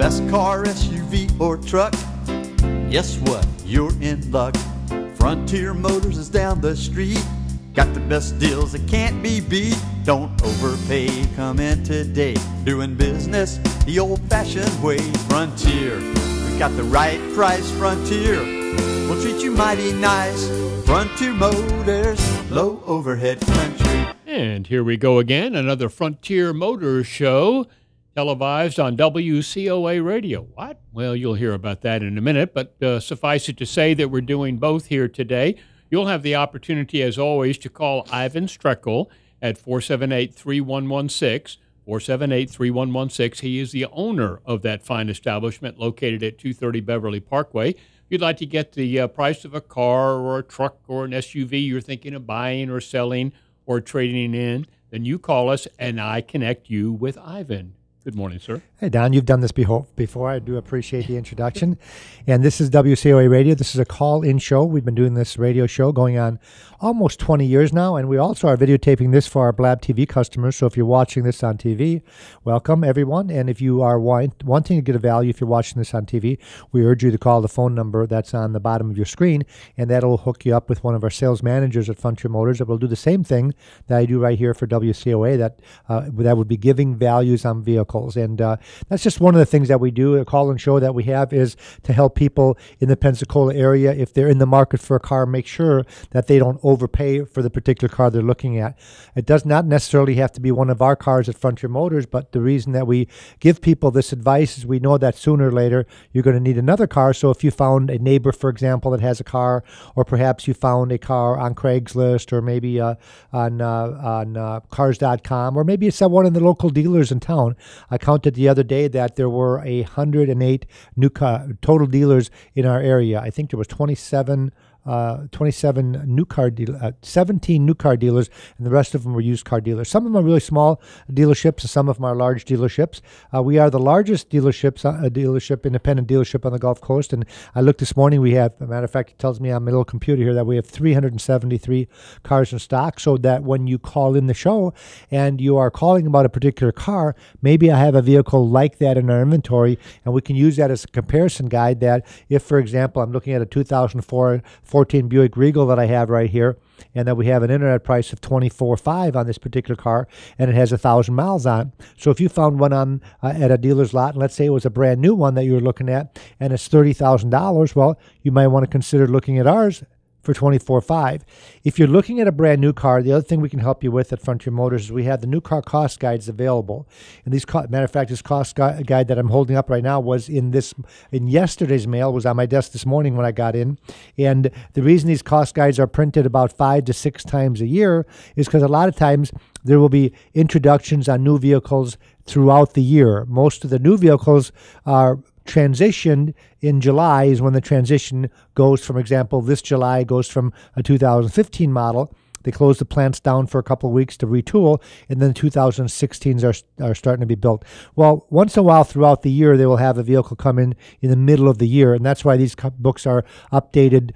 best car, SUV, or truck, guess what? You're in luck. Frontier Motors is down the street. Got the best deals that can't be beat. Don't overpay, come in today. Doing business the old-fashioned way. Frontier, we got the right price. Frontier, we'll treat you mighty nice. Frontier Motors, low overhead country. And here we go again, another Frontier Motors show, televised on WCOA radio. What? Well, you'll hear about that in a minute, but suffice it to say that we're doing both here today. You'll have the opportunity, as always, to call Ivan Streckel at 478-3116, 478-3116. He is the owner of that fine establishment located at 230 Beverly Parkway. If you'd like to get the price of a car or a truck or an SUV you're thinking of buying or selling or trading in, then you call us and I connect you with Ivan. Good morning, sir. Hey, Don, you've done this before. I do appreciate the introduction. And this is WCOA Radio. This is a call-in show. We've been doing this radio show going on almost 20 years now, and we also are videotaping this for our Blab TV customers. So if you're watching this on TV, welcome, everyone. And if you are wanting to get a value, if you're watching this on TV, we urge you to call the phone number that's on the bottom of your screen, and that'll hook you up with one of our sales managers at Frontier Motors that will do the same thing that I do right here for WCOA, that would be giving values on vehicles. And that's just one of the things that we do. A call-in show that we have is to help people in the Pensacola area, if they're in the market for a car, make sure that they don't overpay for the particular car they're looking at. It does not necessarily have to be one of our cars at Frontier Motors, but the reason that we give people this advice is we know that sooner or later you're going to need another car. So if you found a neighbor, for example, that has a car, or perhaps you found a car on Craigslist, or maybe on Cars.com, or maybe it's at one of the local dealers in town. I counted the other day that there were 108 new total dealers in our area. I think there was 17 new car dealers, and the rest of them were used car dealers. Some of them are really small dealerships, and some of them are large dealerships. We are the largest independent dealership on the Gulf Coast, and I looked this morning, we have, as a matter of fact, it tells me on my little computer here that we have 373 cars in stock, so that when you call in the show and you are calling about a particular car, maybe I have a vehicle like that in our inventory, and we can use that as a comparison guide. That if, for example, I'm looking at a 2004 14 Buick Regal that I have right here, and that we have an internet price of $24,500 on this particular car, and it has 1,000 miles on it. So if you found one on at a dealer's lot, and let's say it was a brand new one that you were looking at, and it's $30,000, well, you might want to consider looking at ours for $24,500. If you're looking at a brand new car, the other thing we can help you with at Frontier Motors is we have the new car cost guides available. And these, matter of fact, this cost guide that I'm holding up right now was in yesterday's mail, was on my desk this morning when I got in. And the reason these cost guides are printed about 5 to 6 times a year is because a lot of times there will be introductions on new vehicles throughout the year. Most of the new vehicles are transitioned in July, is when the transition goes. For example, this July goes from a 2015 model. They close the plants down for a couple of weeks to retool, and then 2016s are starting to be built. Well, once in a while throughout the year, they will have a vehicle come in the middle of the year, and that's why these books are updated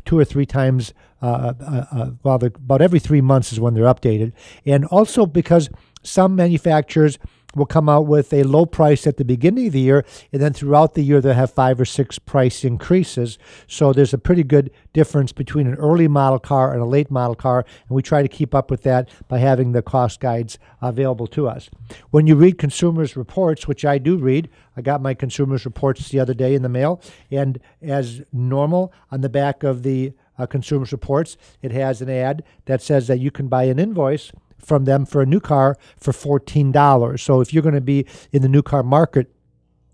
2 or 3 times. About every 3 months is when they're updated. And also because some manufacturers will come out with a low price at the beginning of the year, and then throughout the year they'll have 5 or 6 price increases. So there's a pretty good difference between an early model car and a late model car, and we try to keep up with that by having the cost guides available to us. When you read consumers' reports, which I do read, I got my consumers' reports the other day in the mail, and as normal, on the back of the consumers' reports, it has an ad that says that you can buy an invoice from them for a new car for $14. So if you're going to be in the new car market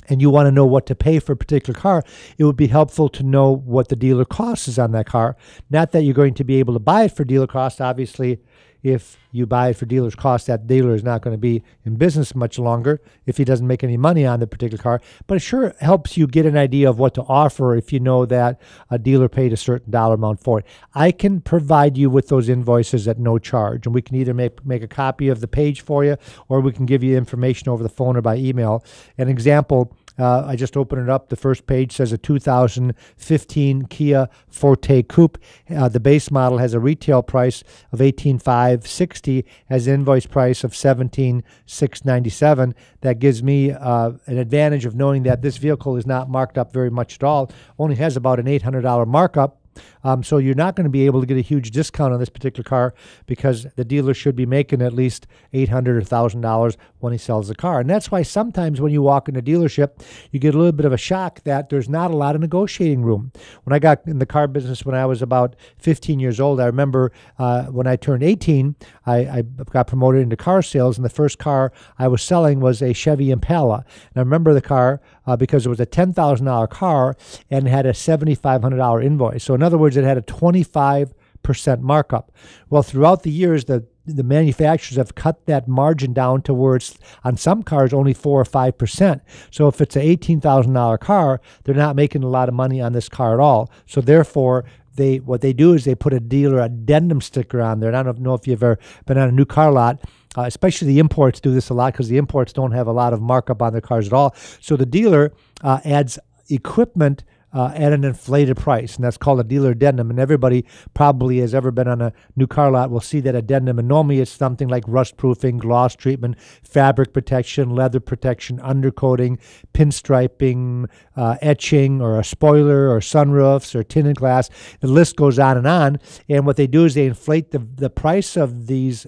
and you want to know what to pay for a particular car, it would be helpful to know what the dealer cost is on that car. Not that you're going to be able to buy it for dealer cost. Obviously, if you buy it for dealer's cost, that dealer is not going to be in business much longer if he doesn't make any money on the particular car. But it sure helps you get an idea of what to offer if you know that a dealer paid a certain dollar amount for it. I can provide you with those invoices at no charge, and we can either make a copy of the page for you, or we can give you information over the phone or by email. An example, I just opened it up. The first page says a 2015 Kia Forte Coupe. The base model has a retail price of $18,560, has an invoice price of $17,697. That gives me an advantage of knowing that this vehicle is not marked up very much at all. Only has about an $800 markup. So you're not going to be able to get a huge discount on this particular car because the dealer should be making at least $800 or $1,000 when he sells the car. And that's why sometimes when you walk in a dealership, you get a little bit of a shock that there's not a lot of negotiating room. When I got in the car business when I was about 15 years old, I remember when I turned 18, I got promoted into car sales, and the first car I was selling was a Chevy Impala. And I remember the car because it was a $10,000 car and had a $7,500 invoice. So in other words, it had a 25% markup. Well, throughout the years, the manufacturers have cut that margin down to where it's, on some cars, only 4 or 5%. So if it's an $18,000 car, they're not making a lot of money on this car at all. So therefore, what they do is they put a dealer addendum sticker on there. And I don't know if you've ever been on a new car lot. Especially the imports do this a lot because the imports don't have a lot of markup on their cars at all. So the dealer adds equipment at an inflated price, and that's called a dealer addendum. And everybody probably has ever been on a new car lot will see that addendum. And normally it's something like rust proofing, gloss treatment, fabric protection, leather protection, undercoating, pinstriping, etching, or a spoiler, or sunroofs, or tinted glass. The list goes on and on. And what they do is they inflate the price of these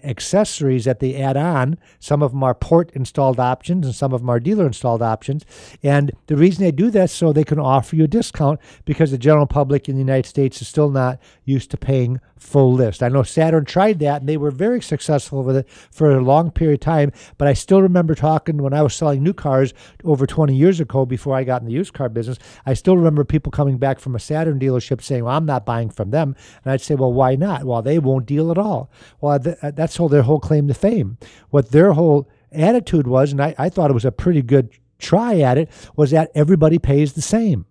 accessories that they add on. Some of them are port installed options and some of them are dealer installed options. And the reason they do that is so they can offer you a discount because the general public in the United States is still not used to paying full list. I know Saturn tried that and they were very successful with it for a long period of time, but I still remember talking when I was selling new cars over 20 years ago before I got in the used car business. I still remember people coming back from a Saturn dealership saying, well, I'm not buying from them. And I'd say, well, why not? Well, they won't deal at all. Well, that's their whole claim to fame. What their whole attitude was, and I thought it was a pretty good try at it, was that everybody pays the same.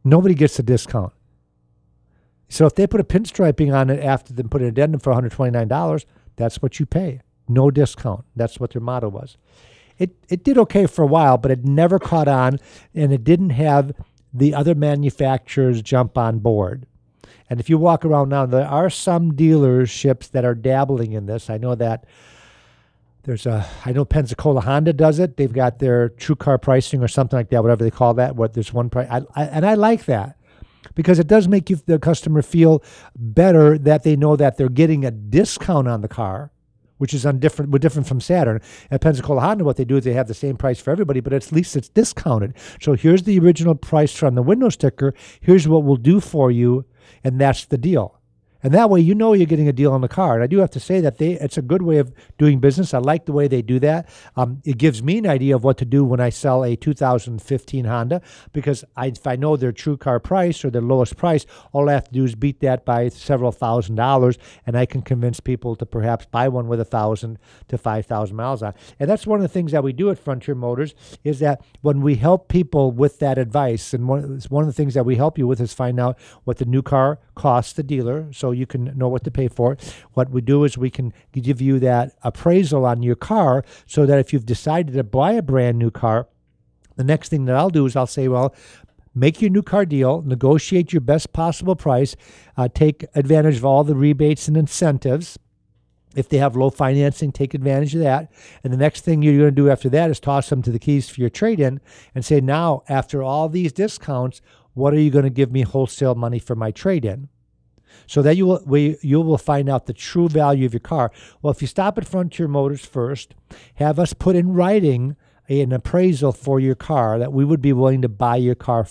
Nobody gets a discount. So if they put a pinstriping on it after they put an addendum for $129, that's what you pay. No discount. That's what their motto was. It did okay for a while, but it never caught on, and it didn't have the other manufacturers jump on board. And if you walk around now, there are some dealerships that are dabbling in this. I know that I know Pensacola Honda does it. They've got their true car pricing or something like that, whatever they call that. There's one price, and I like that because it does make the customer feel better that they know that they're getting a discount on the car, which is different from Saturn. At Pensacola Honda, what they do is they have the same price for everybody, but at least it's discounted. So here's the original price from the window sticker. Here's what we'll do for you, and that's the deal. And that way, you know you're getting a deal on the car. And I do have to say that it's a good way of doing business. I like the way they do that. It gives me an idea of what to do when I sell a 2015 Honda, because if I know their true car price or their lowest price, all I have to do is beat that by several $1,000s, and I can convince people to perhaps buy one with 1,000 to 5,000 miles on. And that's one of the things that we do at Frontier Motors is that when we help people with that advice, and one of the things that we help you with is find out what the new car costs the dealer, so you can know what to pay for it. What we do is we can give you that appraisal on your car so that if you've decided to buy a brand new car, the next thing that I'll do is I'll say, well, make your new car deal, negotiate your best possible price, take advantage of all the rebates and incentives. If they have low financing, take advantage of that. And the next thing you're going to do after that is toss them to the keys for your trade-in and say, now, after all these discounts, what are you going to give me wholesale money for my trade-in? So that you will find out the true value of your car. Well, if you stop at Frontier Motors first, have us put in writing an appraisal for your car that we would be willing to buy your car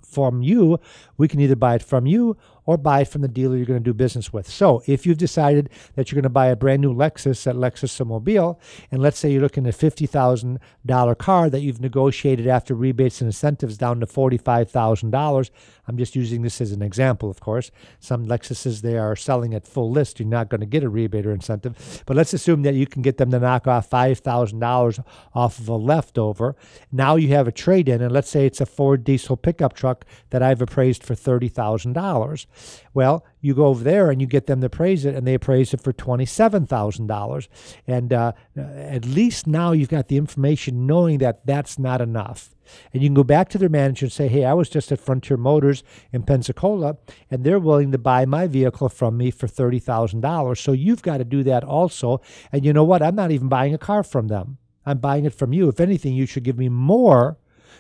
from you. We can either buy it from you or buy it from the dealer you're going to do business with. So if you've decided that you're going to buy a brand new Lexus at Lexus Mobile, and let's say you're looking at a $50,000 car that you've negotiated after rebates and incentives down to $45,000, I'm just using this as an example, of course. Some Lexuses, they are selling at full list. You're not going to get a rebate or incentive. But let's assume that you can get them to knock off $5,000 off of a leftover. Now you have a trade-in, and let's say it's a Ford diesel pickup truck that I've appraised for $30,000. Well, you go over there and you get them to appraise it, and they appraise it for $27,000. And at least now you've got the information knowing that that's not enough. And you can go back to their manager and say, hey, I was just at Frontier Motors in Pensacola, and they're willing to buy my vehicle from me for $30,000. So you've got to do that also. And you know what? I'm not even buying a car from them. I'm buying it from you. If anything, you should give me more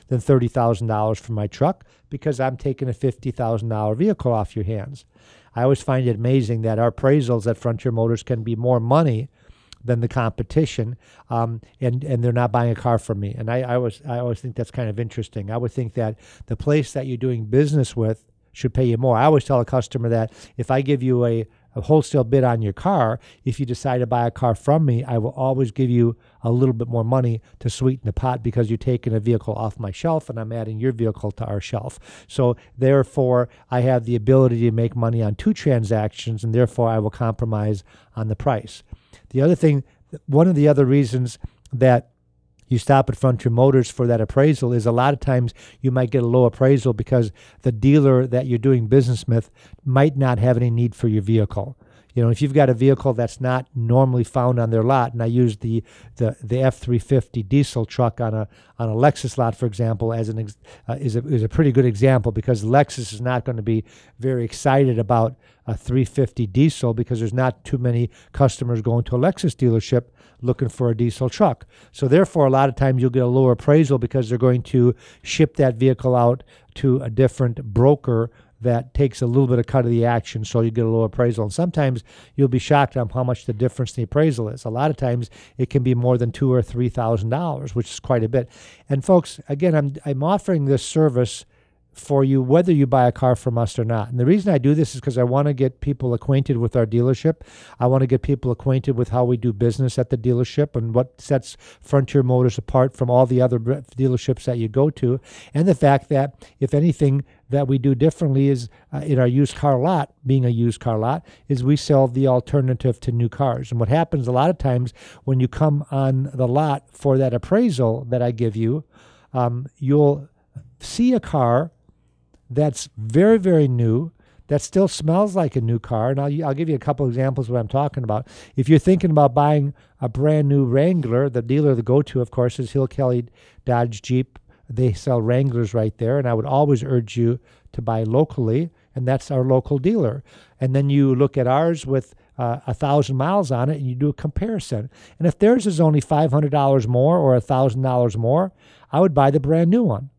than $30,000 for my truck because I'm taking a $50,000 vehicle off your hands. I always find it amazing that our appraisals at Frontier Motors can be more money than the competition, and they're not buying a car from me. And I always think that's kind of interesting. I would think that the place that you're doing business with should pay you more. I always tell a customer that if I give you a wholesale bid on your car, if you decide to buy a car from me, I will always give you a little bit more money to sweeten the pot because you're taking a vehicle off my shelf and I'm adding your vehicle to our shelf. So therefore, I have the ability to make money on 2 transactions, and therefore I will compromise on the price. The other thing, one of the other reasons that you stop at Frontier Motors for that appraisal is a lot of times you might get a low appraisal because the dealer that you're doing business with might not have any need for your vehicle. You know, if you've got a vehicle that's not normally found on their lot, and I use the F-350 diesel truck on a Lexus lot, for example, as is a pretty good example because Lexus is not going to be very excited about a 350 diesel because there's not too many customers going to a Lexus dealership looking for a diesel truck. So therefore, a lot of times you'll get a lower appraisal because they're going to ship that vehicle out to a different broker that takes a little bit of cut of the action, so you get a low appraisal. And sometimes you'll be shocked on how much the difference in the appraisal is. A lot of times it can be more than $2,000 or $3,000, which is quite a bit. And folks, again, I'm offering this service for you whether you buy a car from us or not. And the reason I do this is because I want to get people acquainted with our dealership. I want to get people acquainted with how we do business at the dealership and what sets Frontier Motors apart from all the other dealerships that you go to. And the fact that, if anything, that we do differently is in our used car lot, being a used car lot, is we sell the alternative to new cars. And what happens a lot of times when you come on the lot for that appraisal that I give you, you'll see a car that's very, very new, that still smells like a new car. And I'll give you a couple examples of what I'm talking about. If you're thinking about buying a brand new Wrangler, the dealer to go to, of course, is Hill Kelly Dodge Jeep. They sell Wranglers right there, and I would always urge you to buy locally, and that's our local dealer. And then you look at ours with 1,000 miles on it, and you do a comparison. And if theirs is only $500 more or $1,000 more, I would buy the brand new one.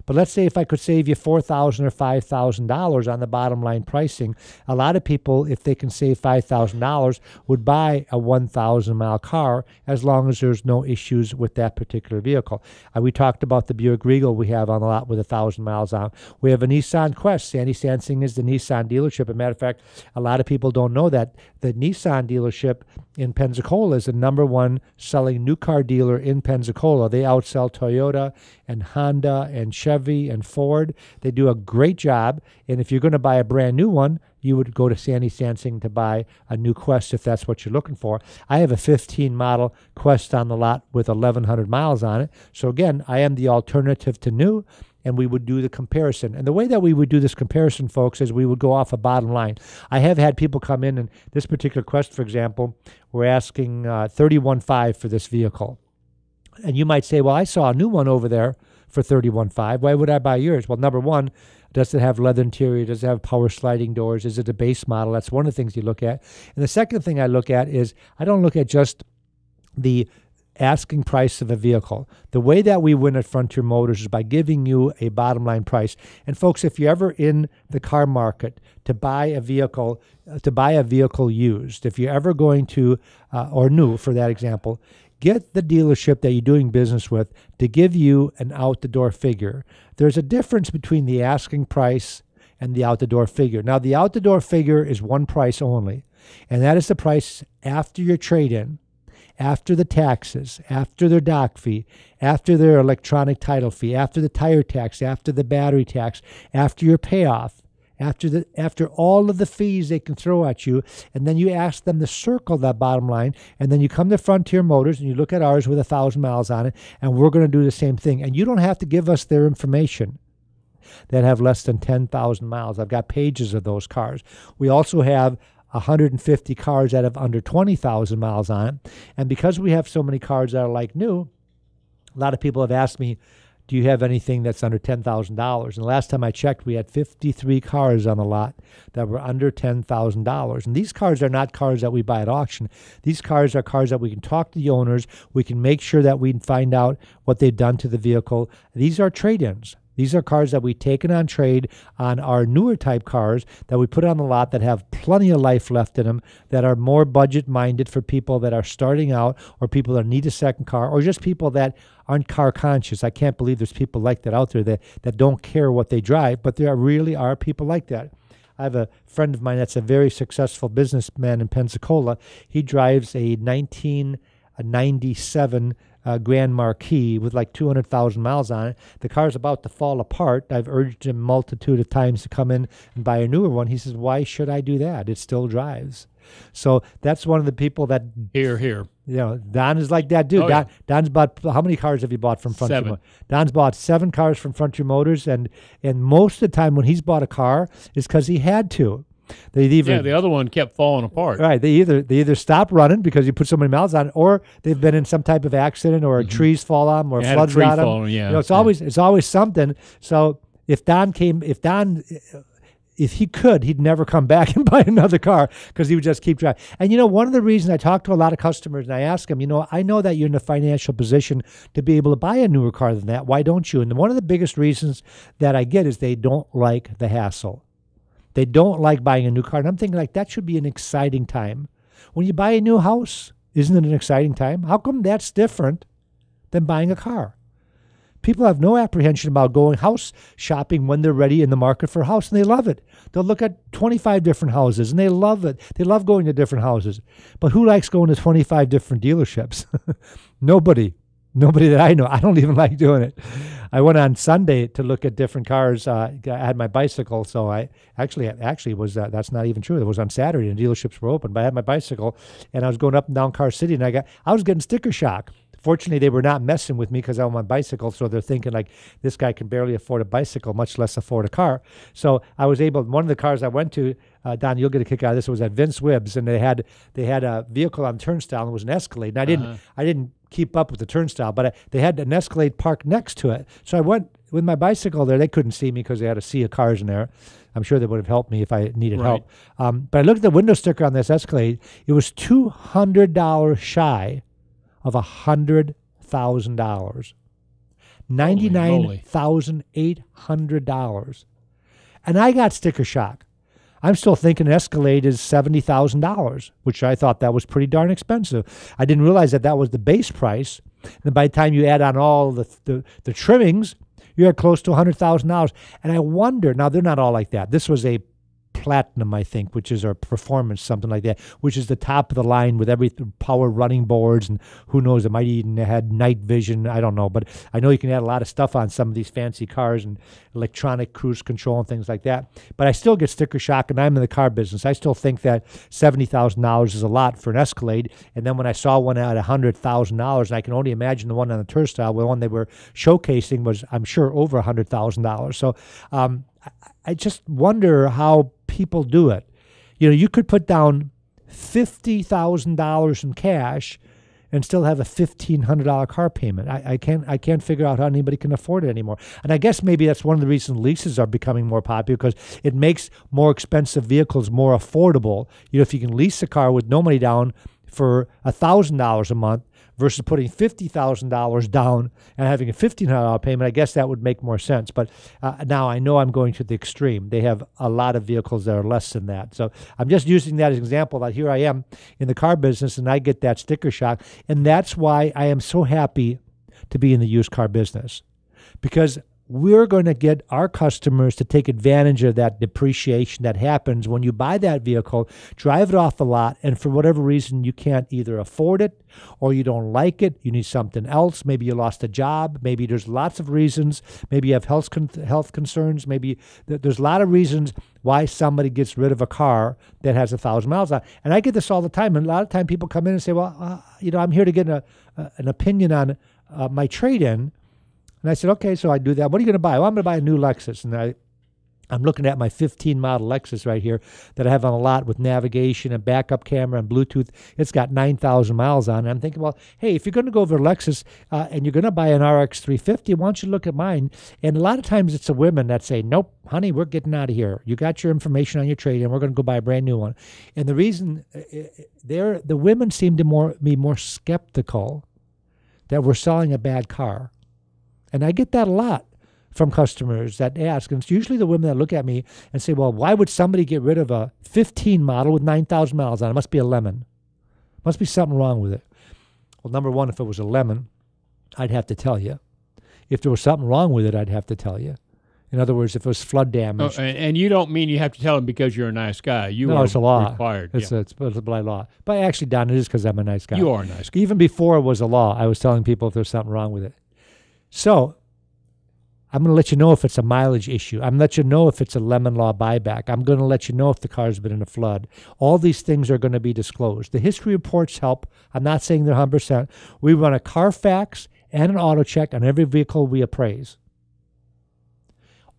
But let's say if I could save you $4,000 or $5,000 on the bottom line pricing, a lot of people, if they can save $5,000, would buy a 1,000-mile car as long as there's no issues with that particular vehicle. We talked about the Buick Regal we have on the lot with 1,000 miles on. We have a Nissan Quest. Sandy Sansing is the Nissan dealership. As a matter of fact, a lot of people don't know that the Nissan dealership in Pensacola is the #1 selling new car dealer in Pensacola. They outsell Toyota and Honda and Chevy and Ford. They do a great job. And if you're going to buy a brand new one, you would go to Sandy Sansing to buy a new Quest if that's what you're looking for. I have a 15 model Quest on the lot with 1,100 miles on it. So again, I am the alternative to new, and we would do the comparison. And the way that we would do this comparison, folks, is we would go off a bottom line. I have had people come in, and this particular Quest, for example, we're asking $31,500 for this vehicle. And you might say, well, I saw a new one over there for $31,500. Why would I buy yours? Well, number one, does it have leather interior? Does it have power sliding doors? Is it a base model? That's one of the things you look at. And the second thing I look at is I don't look at just the asking price of a vehicle. The way that we win at Frontier Motors is by giving you a bottom line price. And folks, if you're ever in the car market to buy a vehicle used, if you're ever going to, or new for that example, get the dealership that you're doing business with to give you an out-the-door figure. There's a difference between the asking price and the out-the-door figure. Now, the out-the-door figure is one price only, and that is the price after your trade-in, after the taxes, after their dock fee, after their electronic title fee, after the tire tax, after the battery tax, after your payoff, after all of the fees they can throw at you, and then you ask them to circle that bottom line, and then you come to Frontier Motors and you look at ours with 1,000 miles on it, and we're going to do the same thing. And you don't have to give us their information. that have less than 10,000 miles. I've got pages of those cars. We also have 150 cars that have under 20,000 miles on it. And because we have so many cars that are like new, a lot of people have asked me, do you have anything that's under $10,000? And the last time I checked, we had 53 cars on the lot that were under $10,000. And these cars are not cars that we buy at auction. These cars are cars that we can talk to the owners. We can make sure that we can find out what they've done to the vehicle. These are trade-ins. These are cars that we've taken on trade on our newer type cars that we put on the lot that have plenty of life left in them, that are more budget-minded for people that are starting out or people that need a second car or just people that aren't car conscious. I can't believe there's people like that out there that don't care what they drive, but there really are people like that. I have a friend of mine that's a very successful businessman in Pensacola. He drives a 1997 Grand Marquis with like 200,000 miles on it. The car's about to fall apart. I've urged him a multitude of times to come in and buy a newer one. He says, why should I do that? It still drives. So that's one of the people that... Here. You know, Don is like that dude. Don's bought... How many cars have you bought from Frontier Motors? Don's bought 7 cars from Frontier Motors, and most of the time when he's bought a car is because he had to. The other one kept falling apart. Right. They either stop running because you put so many miles on it, or they've been in some type of accident, or trees fall on them, or floods got them. It's always something. So if he could, he'd never come back and buy another car because he would just keep driving. And one of the reasons I talk to a lot of customers and I ask them, I know that you're in a financial position to be able to buy a newer car than that. Why don't you? And one of the biggest reasons that I get is they don't like the hassle. They don't like buying a new car. And I'm thinking, like, that should be an exciting time. When you buy a new house, isn't it an exciting time? How come that's different than buying a car? People have no apprehension about going house shopping when they're ready in the market for a house, and they love it. They'll look at 25 different houses, and they love it. They love going to different houses. But who likes going to 25 different dealerships? Nobody. Nobody that I know. I don't even like doing it. I went on Sunday to look at different cars. I had my bicycle, so I actually was, that's not even true. It was on Saturday and dealerships were open, but I had my bicycle and I was going up and down Car City, and I was getting sticker shock. Fortunately, they were not messing with me because I'm on my bicycle, so they're thinking, like, this guy can barely afford a bicycle, much less afford a car. So I was able, one of the cars I went to, Don, you'll get a kick out of this, was at Vince Wibb's, and they had a vehicle on turnstile, and it was an Escalade. And I didn't keep up with the turnstile, but they had an Escalade parked next to it. So I went with my bicycle there. They couldn't see me because they had a sea of cars in there. I'm sure they would have helped me if I needed help. But I looked at the window sticker on this Escalade. It was $200 shy of $100,000. $99,800. And I got sticker shock. I'm still thinking an Escalade is $70,000, which I thought that was pretty darn expensive. I didn't realize that was the base price. And by the time you add on all the trimmings, you're at close to $100,000. And I wonder, now they're not all like that. This was a Platinum, I think, which is our Performance, something like that, which is the top of the line with every power running boards, and who knows, it might even had night vision. I don't know, but I know you can add a lot of stuff on some of these fancy cars and electronic cruise control and things like that. But I still get sticker shock, and I'm in the car business. I still think that $70,000 is a lot for an Escalade. And then when I saw one at $100,000, and I can only imagine the one on the turnstile, the one they were showcasing was, I'm sure, over $100,000. So I just wonder how people do it. You could put down $50,000 in cash and still have a $1,500 car payment. I can't figure out how anybody can afford it anymore. And I guess maybe that's one of the reasons leases are becoming more popular, because it makes more expensive vehicles more affordable. If you can lease a car with no money down for $1,000 a month versus putting $50,000 down and having a $1,500 payment, I guess that would make more sense. But now I know I'm going to the extreme. They have a lot of vehicles that are less than that. So I'm just using that as an example that here I am in the car business and I get that sticker shock. And that's why I am so happy to be in the used car business, because we're going to get our customers to take advantage of that depreciation that happens when you buy that vehicle, drive it off the lot, and for whatever reason you can't either afford it or you don't like it, you need something else. Maybe you lost a job. Maybe there's lots of reasons. Maybe you have health concerns. Maybe there's a lot of reasons why somebody gets rid of a car that has 1,000 miles on it. And I get this all the time. And a lot of time people come in and say, well, I'm here to get an opinion on my trade-in. And I said, okay, so I do that. What are you going to buy? Well, I'm going to buy a new Lexus. And I'm looking at my 15 model Lexus right here that I have on a lot with navigation and backup camera and Bluetooth. It's got 9,000 miles on it. I'm thinking, well, hey, if you're going to go over to Lexus and you're going to buy an RX 350, why don't you look at mine? And a lot of times it's the women that say, nope, honey, we're getting out of here. You got your information on your trade and we're going to go buy a brand new one. And the reason the women seem to be more skeptical that we're selling a bad car. And I get that a lot from customers that ask, and it's usually the women that look at me and say, well, why would somebody get rid of a 15 model with 9,000 miles on it? It must be a lemon. Must be something wrong with it. Well, number one, if it was a lemon, I'd have to tell you. If there was something wrong with it, I'd have to tell you. In other words, if it was flood damage. Oh, and you don't mean you have to tell them because you're a nice guy. No, it's a law. Required. It's a blind law. But actually, Don, it is because I'm a nice guy. You are a nice guy. Even before it was a law, I was telling people if there's something wrong with it. So I'm going to let you know if it's a mileage issue. I'm going to let you know if it's a lemon law buyback. I'm going to let you know if the car's been in a flood. All these things are going to be disclosed. The history reports help. I'm not saying they're 100%. We run a Carfax and an auto check on every vehicle we appraise.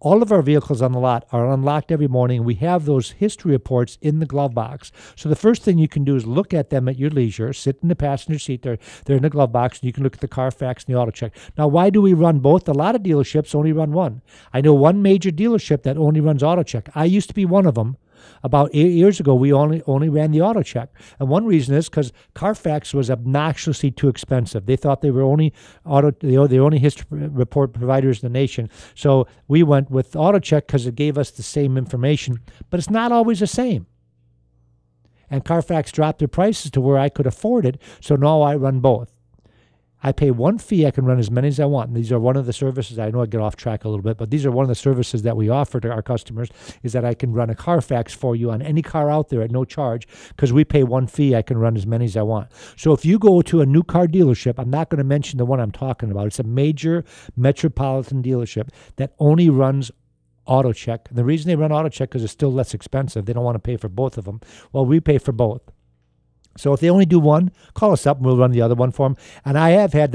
All of our vehicles on the lot are unlocked every morning. We have those history reports in the glove box. So the first thing you can do is look at them at your leisure, sit in the passenger seat. They're in the glove box, and you can look at the Carfax and the auto check. Now, why do we run both? A lot of dealerships only run one. I know one major dealership that only runs auto check. I used to be one of them. About 8 years ago, we only ran the auto check. And one reason is because Carfax was obnoxiously too expensive. They thought they were the only history report providers in the nation. So we went with auto check because it gave us the same information, but it's not always the same. And Carfax dropped their prices to where I could afford it, so now I run both. I pay one fee. I can run as many as I want. And these are one of the services. I know I get off track a little bit, but these are one of the services that we offer to our customers is that I can run a Carfax for you on any car out there at no charge because we pay one fee. I can run as many as I want. So if you go to a new car dealership, I'm not going to mention the one I'm talking about. It's a major metropolitan dealership that only runs auto check. And the reason they run auto check is it's still less expensive. They don't want to pay for both of them. Well, we pay for both. So if they only do one, call us up and we'll run the other one for them. And I have had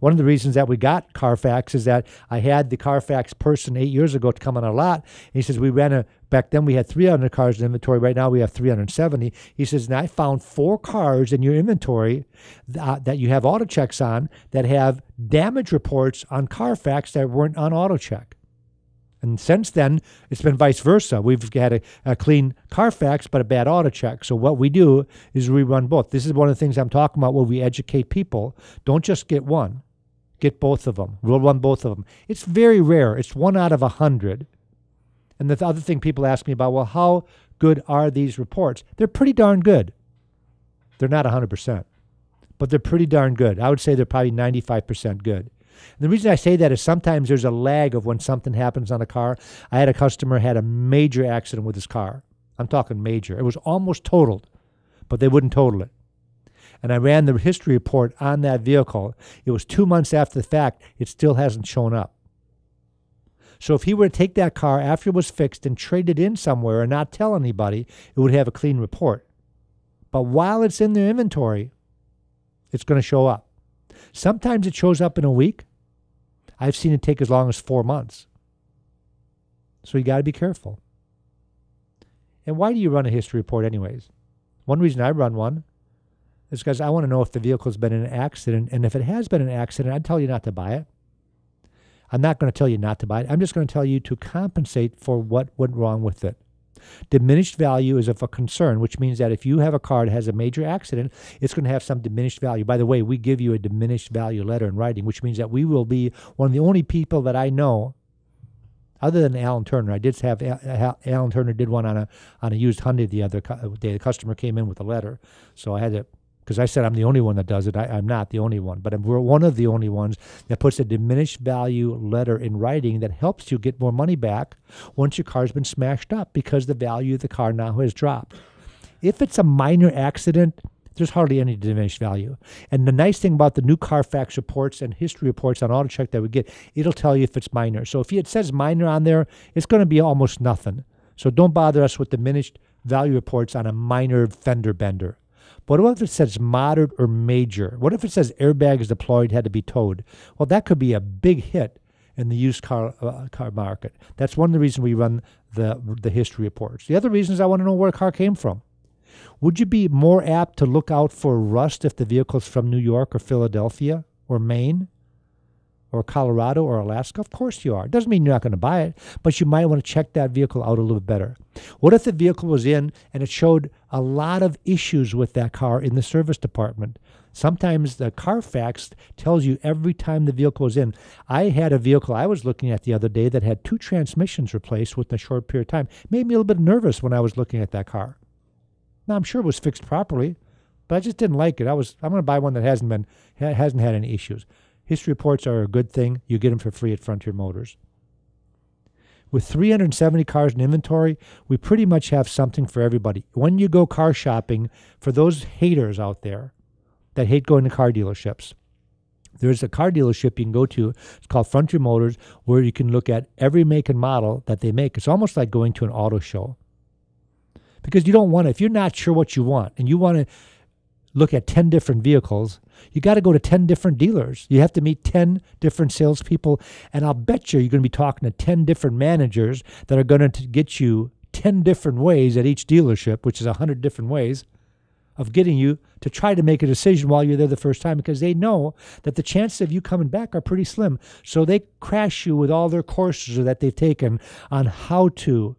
one of the reasons that we got Carfax is that I had the Carfax person 8 years ago to come on our lot. And he says, back then we had 300 cars in inventory. Right now we have 370. He says, and I found 4 cars in your inventory that you have auto checks on that have damage reports on Carfax that weren't on auto check. And since then, it's been vice versa. We've had a clean Carfax, but a bad auto check. So what we do is we run both. This is one of the things I'm talking about where we educate people. Don't just get one. Get both of them. We'll run both of them. It's very rare. It's 1 out of 100. And the other thing people ask me about, well, how good are these reports? They're pretty darn good. They're not 100%, but they're pretty darn good. I would say they're probably 95% good. And the reason I say that is sometimes there's a lag of when something happens on a car. I had a customer had a major accident with his car. I'm talking major. It was almost totaled, but they wouldn't total it. And I ran the history report on that vehicle. It was 2 months after the fact. It still hasn't shown up. So if he were to take that car after it was fixed and trade it in somewhere and not tell anybody, it would have a clean report. But while it's in their inventory, it's going to show up. Sometimes it shows up in a week. I've seen it take as long as 4 months. So you got to be careful. And why do you run a history report anyways? One reason I run one is because I want to know if the vehicle's been in an accident. And if it has been an accident, I'd tell you not to buy it. I'm not going to tell you not to buy it. I'm just going to tell you to compensate for what went wrong with it. Diminished value is of a concern, which means that if you have a car that has a major accident, it's going to have some diminished value. By the way, we give you a diminished value letter in writing, which means that we will be one of the only people that I know, other than Alan Turner. I did have Alan Turner did one on a used Hyundai the other day. The customer came in with a letter, so I had to, because I said I'm the only one that does it. I'm not the only one, but we're one of the only ones that puts a diminished value letter in writing that helps you get more money back once your car's been smashed up because the value of the car now has dropped. If it's a minor accident, there's hardly any diminished value. And the nice thing about the new Carfax reports and history reports on auto check that we get, it'll tell you if it's minor. So if it says minor on there, it's going to be almost nothing. So don't bother us with diminished value reports on a minor fender bender. But what if it says moderate or major? What if it says airbags deployed, had to be towed? Well, that could be a big hit in the used car market. That's one of the reasons we run the history reports. The other reason is I want to know where a car came from. Would you be more apt to look out for rust if the vehicle's from New York or Philadelphia or Maine or Colorado or Alaska? Of course you are. It doesn't mean you're not going to buy it, but you might want to check that vehicle out a little bit better. What if the vehicle was in and it showed a lot of issues with that car in the service department? Sometimes the Carfax tells you every time the vehicle was in. I had a vehicle I was looking at the other day that had 2 transmissions replaced within a short period of time. It made me a little bit nervous when I was looking at that car. Now, I'm sure it was fixed properly, but I just didn't like it. I'm going to buy one that hasn't had any issues. History reports are a good thing. You get them for free at Frontier Motors. With 370 cars in inventory, we pretty much have something for everybody. When you go car shopping, for those haters out there that hate going to car dealerships, there's a car dealership you can go to. It's called Frontier Motors, where you can look at every make and model that they make. It's almost like going to an auto show. Because you don't want to, if you're not sure what you want and you want to look at 10 different vehicles, you got to go to 10 different dealers. You have to meet 10 different salespeople, and I'll bet you're going to be talking to 10 different managers that are going to get you 10 different ways at each dealership, which is 100 different ways of getting you to try to make a decision while you're there the first time, because they know that the chances of you coming back are pretty slim. So they crash you with all their courses that they've taken on how to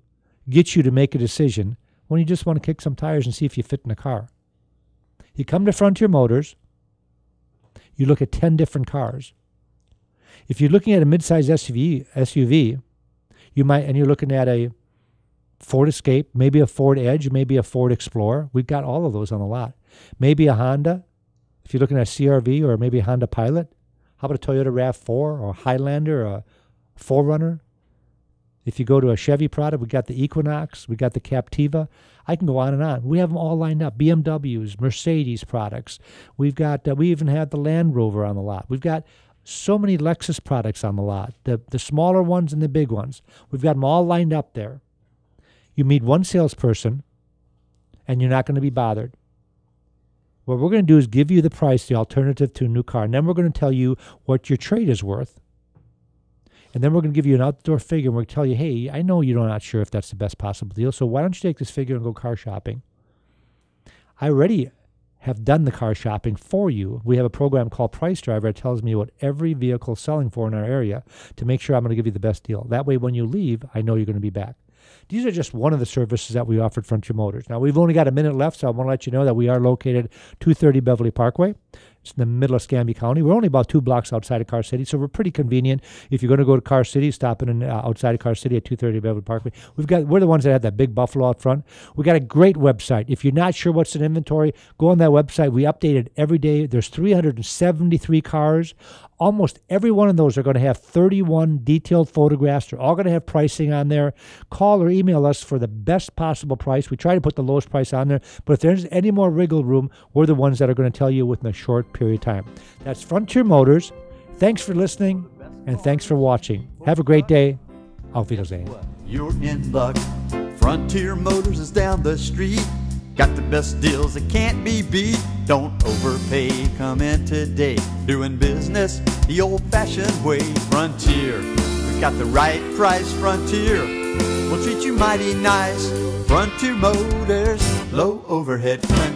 get you to make a decision when you just want to kick some tires and see if you fit in a car. You come to Frontier Motors, you look at 10 different cars. If you're looking at a midsize SUV, you might, and you're looking at a Ford Escape, maybe a Ford Edge, maybe a Ford Explorer. We've got all of those on the lot. Maybe a Honda, if you're looking at a CR-V or maybe a Honda Pilot. How about a Toyota RAV4 or a Highlander or a 4Runner? If you go to a Chevy product, we got the Equinox, we got the Captiva. I can go on and on. We have them all lined up. BMWs, Mercedes products. We've got, we even have the Land Rover on the lot. We've got so many Lexus products on the lot, the smaller ones and the big ones. We've got them all lined up there. You meet one salesperson, and you're not going to be bothered. What we're going to do is give you the price, the alternative to a new car, and then we're going to tell you what your trade is worth. And then we're going to give you an outdoor figure, and we're going to tell you, hey, I know you're not sure if that's the best possible deal, so why don't you take this figure and go car shopping? I already have done the car shopping for you. We have a program called Price Driver that tells me what every vehicle is selling for in our area to make sure I'm going to give you the best deal. That way, when you leave, I know you're going to be back. These are just one of the services that we offer at Frontier Motors. Now, we've only got a minute left, so I want to let you know that we are located 230 Beverly Parkway. It's in the middle of Escambia County. We're only about 2 blocks outside of Car City, so we're pretty convenient. If you're going to go to Car City, stop in outside of Car City at 230 Beverly Parkway. We're the ones that have that big buffalo out front. We got a great website. If you're not sure what's in inventory, go on that website. We update it every day. There's 373 cars. Almost every one of those are going to have 31 detailed photographs. They're all going to have pricing on there. Call or email us for the best possible price. We try to put the lowest price on there, but if there's any more wiggle room, we're the ones that are going to tell you within a short period of time. That's Frontier Motors. Thanks for listening, and thanks for watching. Have a great day. Auf Wiedersehen. You're in luck. Frontier Motors is down the street. Got the best deals that can't be beat. Don't overpay, come in today. Doing business the old-fashioned way. Frontier, we've got the right price. Frontier, we'll treat you mighty nice. Frontier Motors, low overhead claim.